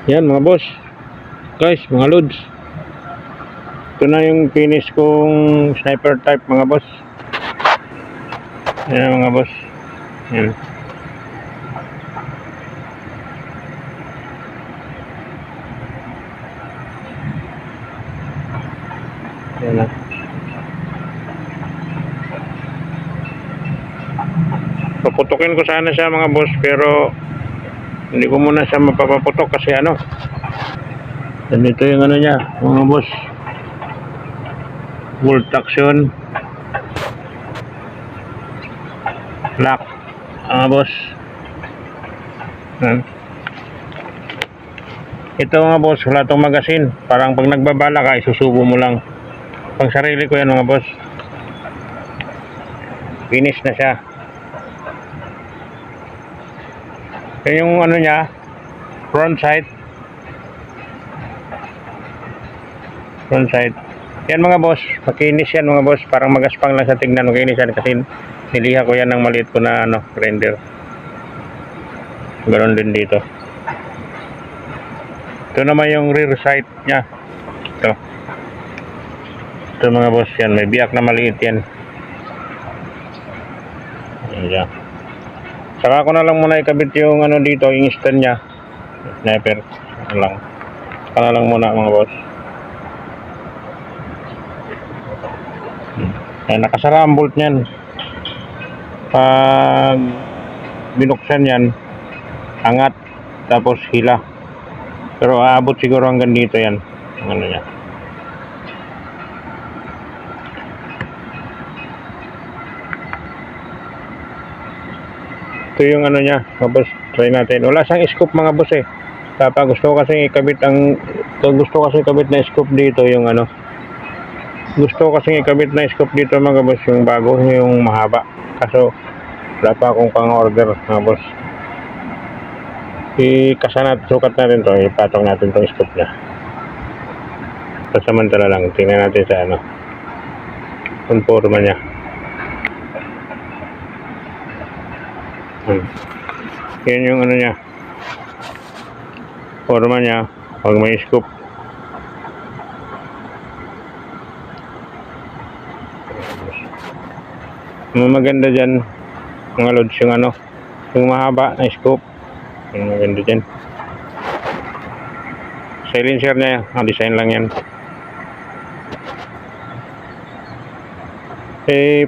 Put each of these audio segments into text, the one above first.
Yan mga boss. Guys, mga loads. Ito na yung finish kong sniper type mga boss. Yan mga boss. Yan. Yan na. Paputukin ko sana siya mga boss, pero hindi ko muna siya mapapaputok kasi ganito yung niya mga boss, bolt action lock mga boss. Ito mga boss, wala tong magasin, parang pag nagbabala ka isusubo mo lang. Pang sarili ko yan mga boss. Finish na siya. Yung niya, front sight. Yan mga boss, makinis yan mga boss, parang magaspang lang sa tingnan, makinis yan kasi niliha ko yan ng maliit ko na grinder. Ganoon din dito. Ito naman yung rear sight nya. Ito mga boss, yan may biyak na maliit yan. Ayan. Saka ko na lang muna ikabit yung dito, yung stand nya. Sniper. Saka na lang muna mga boss. Ayan, nakasara ang bolt nyan. Pag binuksan yan, angat, tapos hila. Pero aabot siguro hanggang dito yan. Nya. Ito yung nya, mga boss. Try natin. Wala siyang scoop mga boss eh. Kapag gusto ko kasi ikabit na scoop dito yung Gusto ko kasi ikabit na scoop dito mga boss, yung bago, yung mahaba. Kaso wala pa akong pang-order mga boss. Sukat natin to, ipatong natin tong scoop niya. Pasamantala lang, tingnan natin sa conforma niya. Yan yung niya, forma niya pag may scoop. Maganda dyan mga loads yung mahaba na scoop, yung maganda dyan. Silencer niya, design lang yan.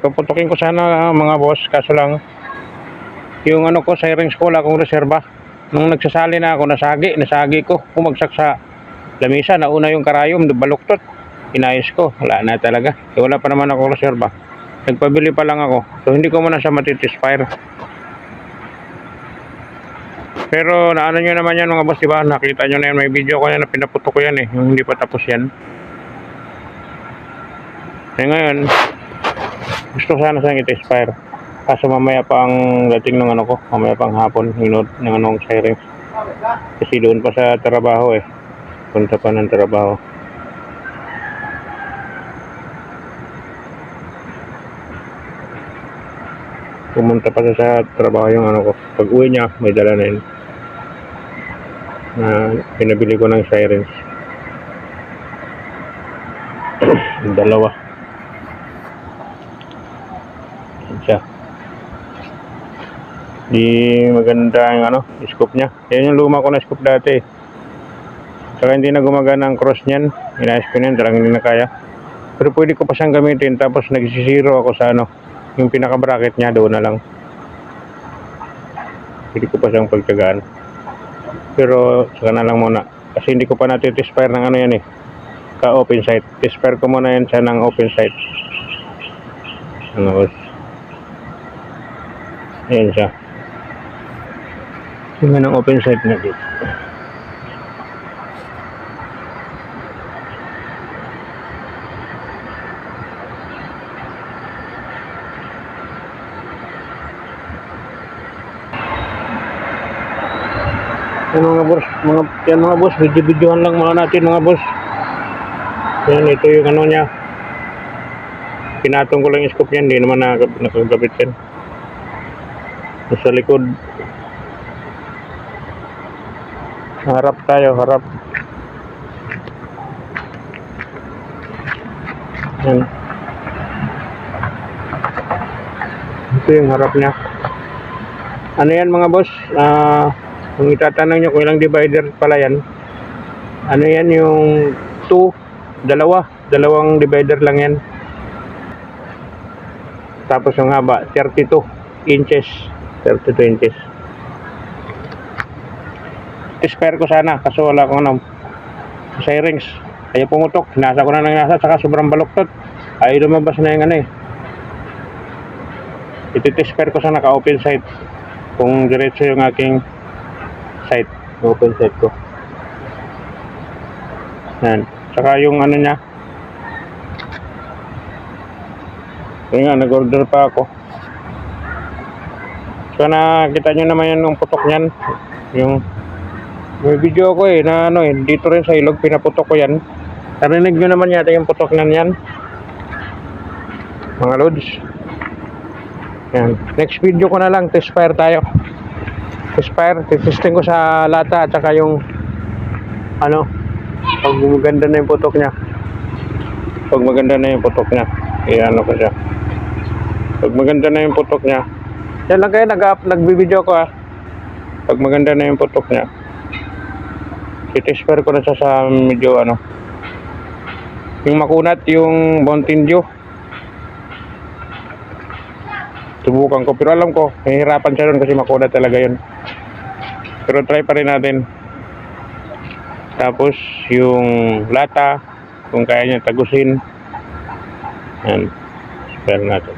Paputukin ko sana mga boss, kaso lang yung ko, sirens ko, wala akong reserba. Nung nagsasali na ako, nasagi ko, bumagsak sa lamisa, nauna yung karayom, baluktot, inayos ko, wala na talaga. Wala pa naman ako reserba, nagpabili pa lang ako, so hindi ko muna siya matitisfire. Pero naano nyo naman yan mga boss, diba? Nakita nyo na yan, may video ko yan na pinaputok ko yan yung hindi pa tapos yan. Ngayon gusto ko sana siyang i-tespire. Kaso mamaya pa ang dating ng mamaya pang hapon, hinod ng sirens. Kasi doon pa sa trabaho punta pa ng trabaho. Pumunta pa sa trabaho yung pag uwi niya, may dala na yun. Pinabili ko ng sirens. Dalawa. Siya. Di maganda yung scoop niya. Yan yung luma ko na scoop dati. Saka hindi na gumagana ang cross niyan. Inayos ko niyan, talagang hindi na kaya. Pero pwede ko pa siyang gamitin. Tapos nagsisiro ako sa yung pinaka bracket niya, doon na lang. Pwede ko pa siyang pagtagaan. Pero saka na lang muna. Kasi hindi ko pa natitispire ng yan ka open sight. Tispire ko muna yan siya ng open sight. Ayan siya. Tingnan ang open sight na dito. Yan mga boss, video-videohan lang muna natin mga boss. Yan, ito yung niya. Pinatong ko lang yung scoop yan, hindi naman nakagabit yan. Sa likod. Harap tayo, harap. Yan. Ito yung harap niya. Ano yan mga boss? Kung itatanong nyo kung ilang divider pala yan, ano yan yung 2, dalawang divider lang yan. Tapos yung haba, 32 inches. 32 inches. Spare ko sana, kaso wala akong sirings. Ayaw pumutok, nasa ko na ng nasa, saka sobrang baluktot. Ayaw lumabas na yung ano eh. Iti-spare ko sa naka-open site. Kung diretso yung aking site, open site ko. Yan. Saka yung ano niya. Yun nga, nag-order pa ako. So nakita nyo naman yan yung putok niyan. Yung may video ko eh, na ano eh, dito rin sa ilog, pinaputok ko yan. Narinig nyo naman yata yung putok nan yan. Mga loads. Yan. Next video ko na lang, test fire tayo. Test fire, testing ko sa lata at saka yung ano, pag maganda na yung putok niya. Pag maganda na yung putok niya, i-ano ko siya. Pag maganda na yung putok niya, yan lang kayo, nag-video ko Pag maganda na yung putok niya, i-test fire ko na siya sa medyo ano. Yung makunat, yung Mountain Dew. Subukan ko, pero alam ko, mahihirapan siya doon kasi makunat talaga yun. Pero try pa rin natin. Tapos, yung lata, kung kaya niya tagusin. Yan. Spare natin.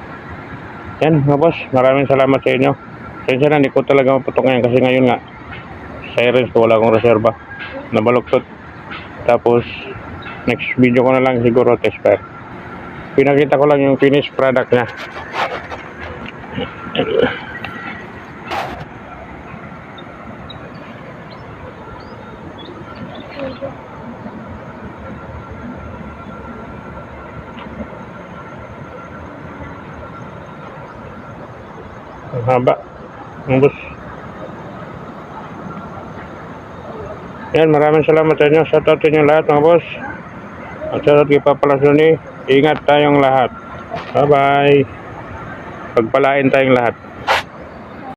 Yan, mga boss. Maraming salamat sa inyo. Sensya na, hindi ko talaga maputok ngayon kasi ngayon nga, sirens ko, wala akong reserva. Nabaluktot. Tapos, next video ko na lang siguro test fire. Pinakita ko lang yung finished product niya. Ang haba. Ang boss. Yan, maraming salamat sa inyo. Shoutout sa inyo lahat mga boss. At shoutout kay Papa Lasuni. Ingat tayong lahat. Bye bye. Pagpalain tayong lahat.